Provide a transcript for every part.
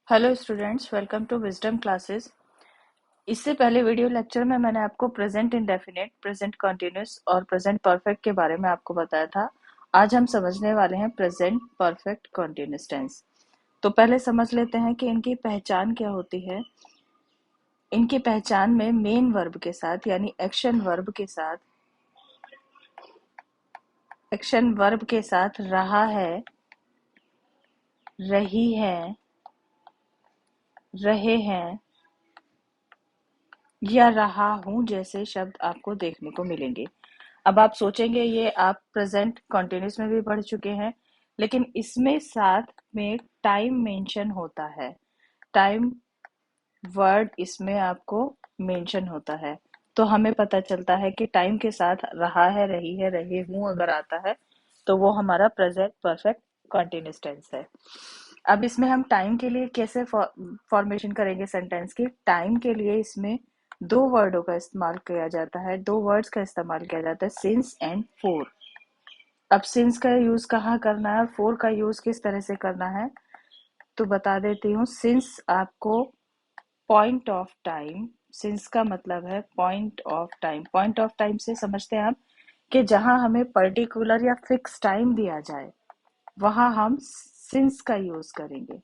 Hello students, welcome to Wisdom Classes. इससे पहले video lecture में मैंने आपको प्रेजेंट इंडेफिनिट, प्रेजेंट कंटिन्यूअस और प्रेजेंट परफेक्ट के बारे में आपको बताया था। आज हम समझने वाले हैं प्रेजेंट परफेक्ट कंटिन्यूअस टेंस। तो पहले समझ लेते हैं कि इनकी पहचान क्या होती है। इनकी पहचान में मेन वर्ब के साथ यानी एक्शन वर्ब के साथ रहा है, रही है, रहे हैं या रहा हूं जैसे शब्द आपको देखने को मिलेंगे। अब आप सोचेंगे ये आप प्रेजेंट कंटिन्यूअस में भी पढ़ चुके हैं, लेकिन इसमें साथ में टाइम मेंशन होता है। टाइम वर्ड इसमें आपको मेंशन होता है, तो हमें पता चलता है कि टाइम के साथ रहा है, रही है, रहे हूं अगर आता है तो वो हमारा प्रेजेंट परफेक्ट कंटिन्यूअस टेंस है। अब इसमें हम टाइम के लिए कैसे फॉर्मेशन करेंगे सेंटेंस की। टाइम के लिए इसमें दो वर्डों का इस्तेमाल किया जाता है, दो वर्ड्स का इस्तेमाल किया जाता है, सिंस एंड फोर। अब सिंस का यूज कहाँ करना है और फोर का यूज किस तरह से करना है तो बता देती हूँ। सिंस आपको पॉइंट ऑफ टाइम, सिंस का मतलब है point of time. Point of time से समझते हैं हम कि जहां हमें पर्टिकुलर या फिक्स टाइम दिया जाए वहां हम सिंस का यूज करेंगे।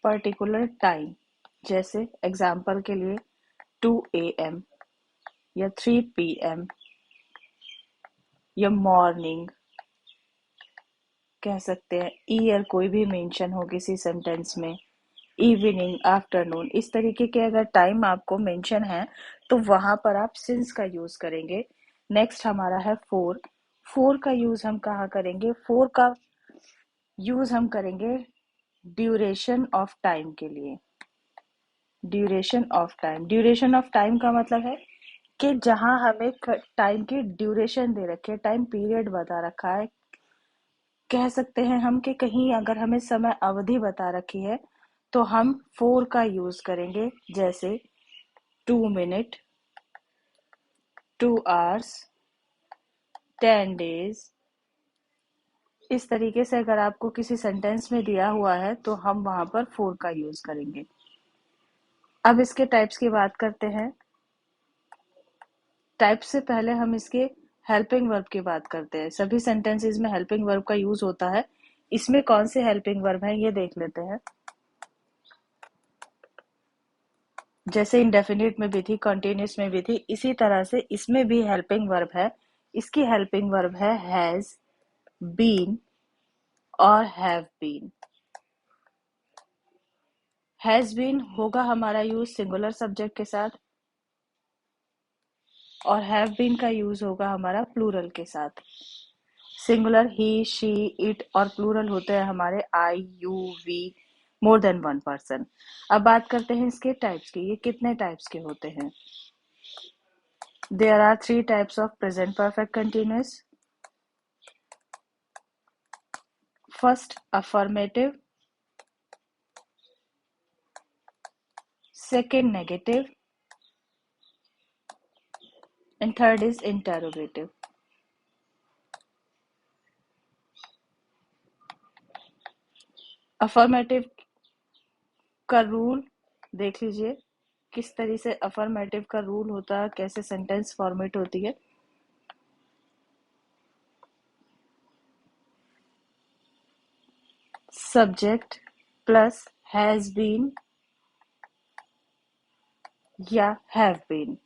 पर्टिकुलर टाइम, जैसे एग्जाम्पल के लिए 2 AM या 3 PM या मॉर्निंग कह सकते हैं। ईयर कोई भी मेंशन हो किसी सेंटेंस में, इवनिंग, आफ्टरनून, इस तरीके के अगर टाइम आपको मेंशन है तो वहां पर आप सिंस का यूज करेंगे। नेक्स्ट हमारा है फोर। फोर का यूज हम कहाँ करेंगे? फोर का यूज हम करेंगे ड्यूरेशन ऑफ टाइम के लिए। Duration of time, duration of time का मतलब है कि जहां हमें टाइम की ड्यूरेशन दे रखी है, टाइम पीरियड बता रखा है। कह सकते हैं हम कि कहीं अगर हमें समय अवधि बता रखी है तो हम फोर का यूज करेंगे, जैसे 2 मिनट, 2 आवर्स, 10 डेज। इस तरीके से अगर आपको किसी सेंटेंस में दिया हुआ है तो हम वहां पर फोर का यूज करेंगे। अब इसके टाइप्स की बात करते हैं। टाइप से पहले हम इसके हेल्पिंग वर्ब की बात करते हैं। सभी सेंटेंसेस में हेल्पिंग वर्ब का यूज होता है। इसमें कौन से हेल्पिंग वर्ब हैं ये देख लेते हैं। जैसे इंडेफिनिट में भी थी, कंटिन्यूअस में भी थी, इसी तरह से इसमें भी हेल्पिंग वर्ब है। इसकी हेल्पिंग वर्ब है हैज, बीन और हैव बीन। हैज बीन होगा हमारा यूज सिंगुलर सब्जेक्ट के साथ और हैव बीन का यूज होगा हमारा प्लूरल के साथ। सिंगुलर ही, शी, इट और प्लूरल होते हैं हमारे I, you, we, more than one person. अब बात करते हैं इसके टाइप्स की। ये कितने टाइप्स के होते हैं? There are three types of present perfect continuous. First, affirmative. Second, negative. And third is interrogative. Affirmative का रूल देख लीजिए, किस तरह से अफर्मेटिव का रूल होता है, कैसे सेंटेंस फॉर्मेट होती है। सब्जेक्ट प्लस हैज बीन या have been.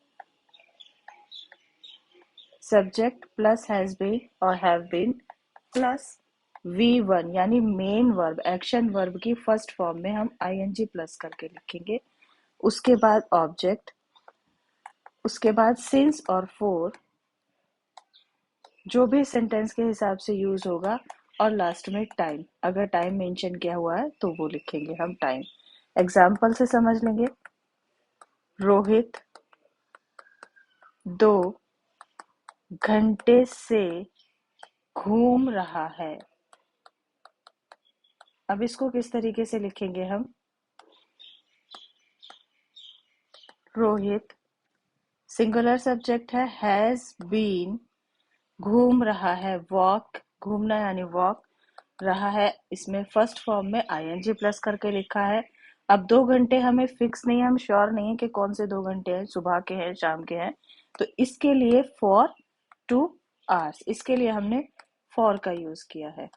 Subject plus has been और हैव बीन प्लस V1 यानी मेन वर्ब, एक्शन वर्ब की फर्स्ट फॉर्म में हम ING प्लस करके लिखेंगे। उसके बाद ऑब्जेक्ट, उसके बाद सिंस और फोर, जो भी सेंटेंस के हिसाब से यूज होगा, और लास्ट में टाइम। अगर टाइम मेंशन किया हुआ है तो वो लिखेंगे हम टाइम। एग्जाम्पल से समझ लेंगे। रोहित 2 घंटे से घूम रहा है। अब इसको किस तरीके से लिखेंगे हम? रोहित, सिंगुलर सब्जेक्ट है, हैज बीन, घूम रहा है, वॉक, घूमना यानी वॉक, रहा है, इसमें फर्स्ट फॉर्म में आईएनजी प्लस करके लिखा है। अब 2 घंटे हमें फिक्स नहीं है, हम श्योर नहीं है कि कौन से 2 घंटे हैं, सुबह के हैं शाम के हैं, तो इसके लिए फॉर 2 आवर्स, इसके लिए हमने फॉर का यूज किया है।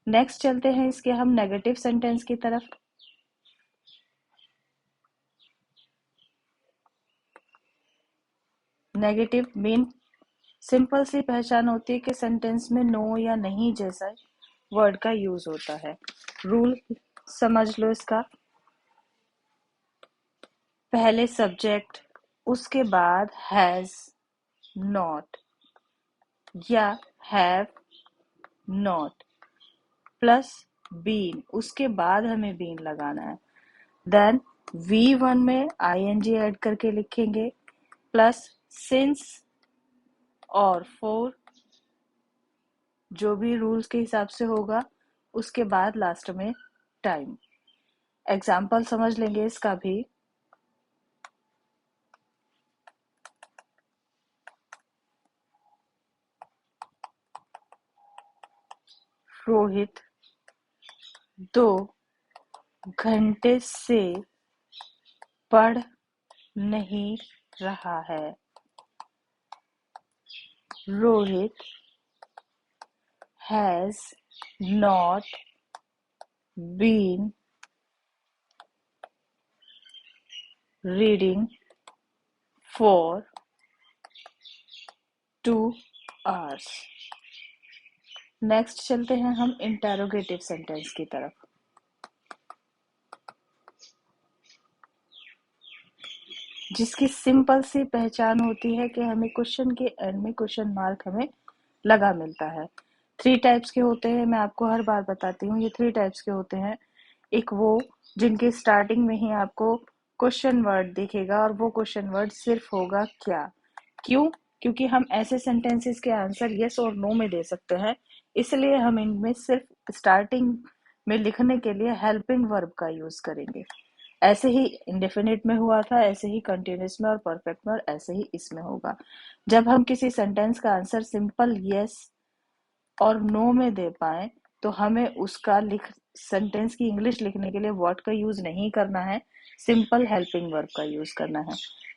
नेक्स्ट चलते हैं इसके हम नेगेटिव सेंटेंस की तरफ। नेगेटिव मीन सिंपल सी पहचान होती है कि सेंटेंस में नो या नहीं जैसा वर्ड का यूज होता है। रूल समझ लो इसका। पहले सब्जेक्ट, उसके बाद हैज नॉट या हैव नॉट प्लस बीन, उसके बाद हमें बीन लगाना है। देन V1 में आईएनजी ऐड करके लिखेंगे प्लस सिंस और फोर, जो भी रूल्स के हिसाब से होगा, उसके बाद लास्ट में टाइम। एग्जाम्पल समझ लेंगे इसका भी। रोहित 2 घंटे से पढ़ नहीं रहा है। Rohit has not been reading for 2 hours। Next चलते हैं हम इंटेरोगेटिव सेंटेंस की तरफ। जिसकी सिंपल सी पहचान होती है कि हमें क्वेश्चन के एंड में क्वेश्चन मार्क हमें लगा मिलता है। 3 टाइप्स के होते हैं, मैं आपको हर बार बताती हूँ, ये 3 टाइप्स के होते हैं। एक वो जिनके स्टार्टिंग में ही आपको क्वेश्चन वर्ड दिखेगा और वो क्वेश्चन वर्ड सिर्फ होगा क्या। क्यों? क्योंकि हम ऐसे सेंटेंसेस के आंसर यस और नो में दे सकते हैं, इसलिए हम इनमें सिर्फ स्टार्टिंग में लिखने के लिए हेल्पिंग वर्ब का यूज करेंगे। ऐसे ही इंडेफिनिट में हुआ था, ऐसे ही कंटिन्यूस में और परफेक्ट में, और ऐसे ही इसमें होगा। जब हम किसी सेंटेंस का आंसर सिंपल यस और नो में दे पाए तो हमें उसका सेंटेंस की इंग्लिश लिखने के लिए व्हाट का यूज नहीं करना है, सिंपल हेल्पिंग वर्ब का यूज करना है।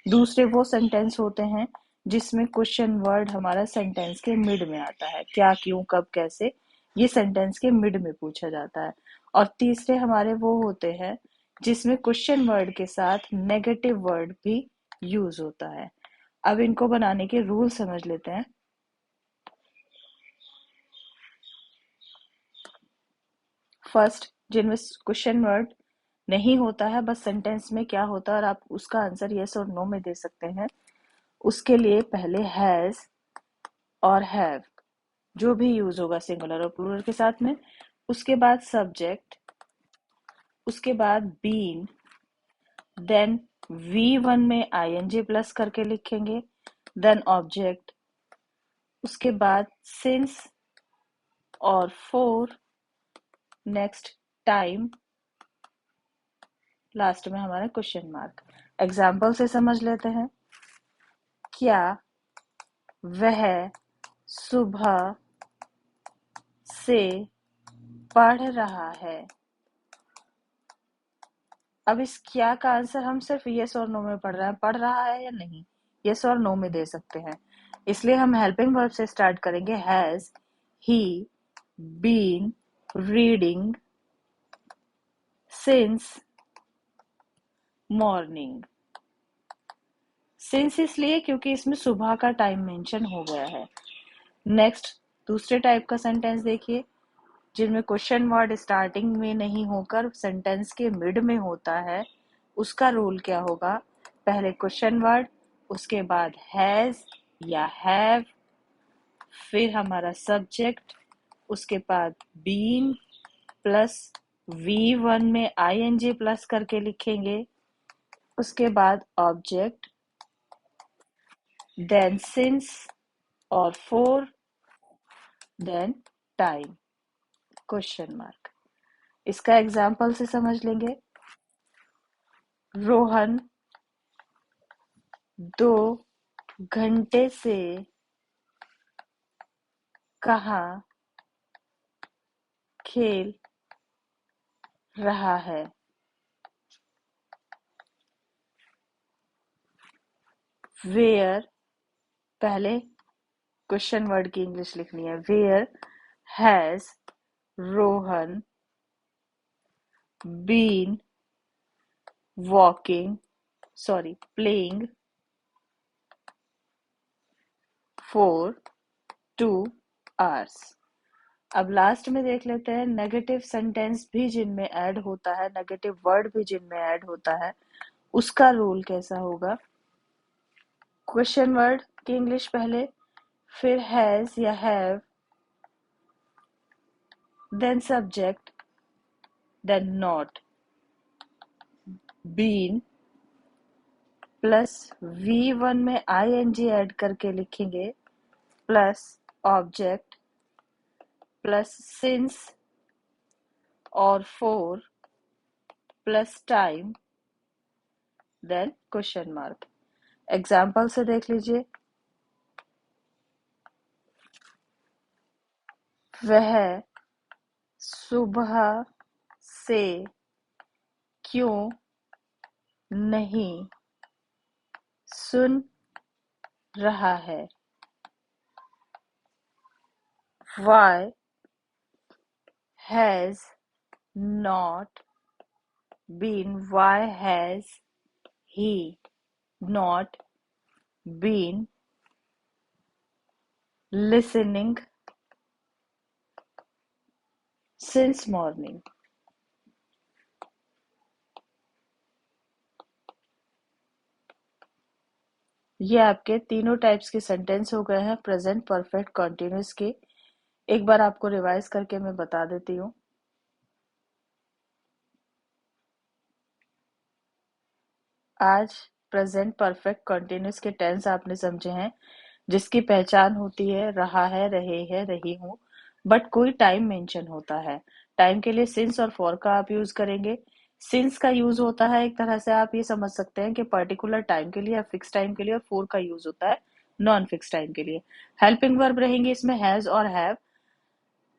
दूसरे वो सेंटेंस होते हैं जिसमें क्वेश्चन वर्ड हमारा सेंटेंस के मिड में आता है, क्या, क्यों, कब, कैसे, ये सेंटेंस के मिड में पूछा जाता है। और तीसरे हमारे वो होते हैं जिसमें क्वेश्चन वर्ड के साथ नेगेटिव वर्ड भी यूज होता है। अब इनको बनाने के रूल समझ लेते हैं। फर्स्ट, जिनमें क्वेश्चन वर्ड नहीं होता है, बस सेंटेंस में क्या होता है और आप उसका आंसर यस और नो में दे सकते हैं, उसके लिए पहले हैज और हैव जो भी यूज होगा सिंगुलर और प्लूरल के साथ में, उसके बाद सब्जेक्ट, उसके बाद बीन, देन V1 में आईएनजी प्लस करके लिखेंगे, देन ऑब्जेक्ट, उसके बाद सिंस और फोर, नेक्स्ट टाइम, लास्ट में हमारा क्वेश्चन मार्क। एग्जाम्पल से समझ लेते हैं। क्या वह सुबह से पढ़ रहा है? अब इस क्या का आंसर हम सिर्फ यस और नो में पढ़ रहा है या नहीं, यस और नो में दे सकते हैं, इसलिए हम हेल्पिंग वर्ब से स्टार्ट करेंगे। Has he been reading since morning. Since इसलिए क्योंकि इसमें सुबह का टाइम मेंशन हो गया है। नेक्स्ट दूसरे टाइप का सेंटेंस देखिए, जिनमें क्वेश्चन वर्ड स्टार्टिंग में नहीं होकर सेंटेंस के मिड में होता है। उसका रूल क्या होगा? पहले क्वेश्चन वर्ड, उसके बाद हैज या हैव, फिर हमारा सब्जेक्ट, उसके बाद बीन प्लस V1 में आईएनजी प्लस करके लिखेंगे, उसके बाद ऑब्जेक्ट, देन सिंस और for, then time, question mark. इसका एग्जाम्पल से समझ लेंगे। रोहन 2 घंटे से कहाँ खेल रहा है। वेयर, पहले क्वेश्चन वर्ड की इंग्लिश लिखनी है। Where has Rohan been playing for 2 hours। अब लास्ट में देख लेते हैं नेगेटिव सेंटेंस भी जिनमें ऐड होता है, नेगेटिव वर्ड भी जिनमें ऐड होता है, उसका रूल कैसा होगा। क्वेश्चन वर्ड की इंग्लिश पहले, फिर हैज या have, then subject, then not, been plus V1 में ing ऐड करके लिखेंगे, प्लस ऑब्जेक्ट प्लस सिंस और for plus time, then question mark. Example से देख लीजिए। वह सुबह से क्यों नहीं सुन रहा है। Why has why has he not been listening since morning। ये आपके तीनों टाइप्स के सेंटेंस हो गए हैं प्रेजेंट परफेक्ट कॉन्टिन्यूस के। एक बार आपको रिवाइज करके मैं बता देती हूँ। आज प्रेजेंट परफेक्ट कॉन्टिन्यूस के टेंस आपने समझे हैं, जिसकी पहचान होती है रहा है, रहे है, रही हूँ, बट कोई टाइम मेंशन होता है। टाइम के लिए सिंस और फॉर का आप यूज करेंगे। सिंस का यूज होता है, एक तरह से आप ये समझ सकते हैं कि पर्टिकुलर टाइम के लिए या फिक्स टाइम के लिए, और फोर का यूज होता है नॉन फिक्स टाइम के लिए। हेल्पिंग वर्ब रहेंगे इसमें हैज और हैव।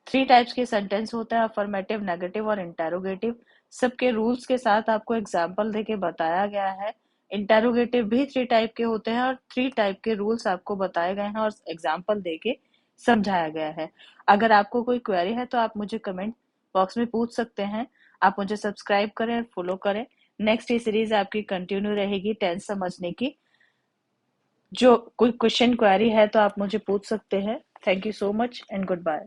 3 टाइप्स के सेंटेंस होते हैं, अफर्मेटिव, नेगेटिव और इंटेरोगेटिव। सबके रूल्स के साथ आपको एग्जाम्पल देके बताया गया है। इंटेरोगेटिव भी 3 टाइप के होते हैं और 3 टाइप के रूल्स आपको बताए गए हैं और एग्जाम्पल देके समझाया गया है। अगर आपको कोई क्वेरी है तो आप मुझे कमेंट बॉक्स में पूछ सकते हैं। आप मुझे सब्सक्राइब करें और फॉलो करें। नेक्स्ट ये सीरीज आपकी कंटिन्यू रहेगी टेंस समझने की। जो कोई क्वेश्चन क्वेरी है तो आप मुझे पूछ सकते हैं। Thank you so much and good bye.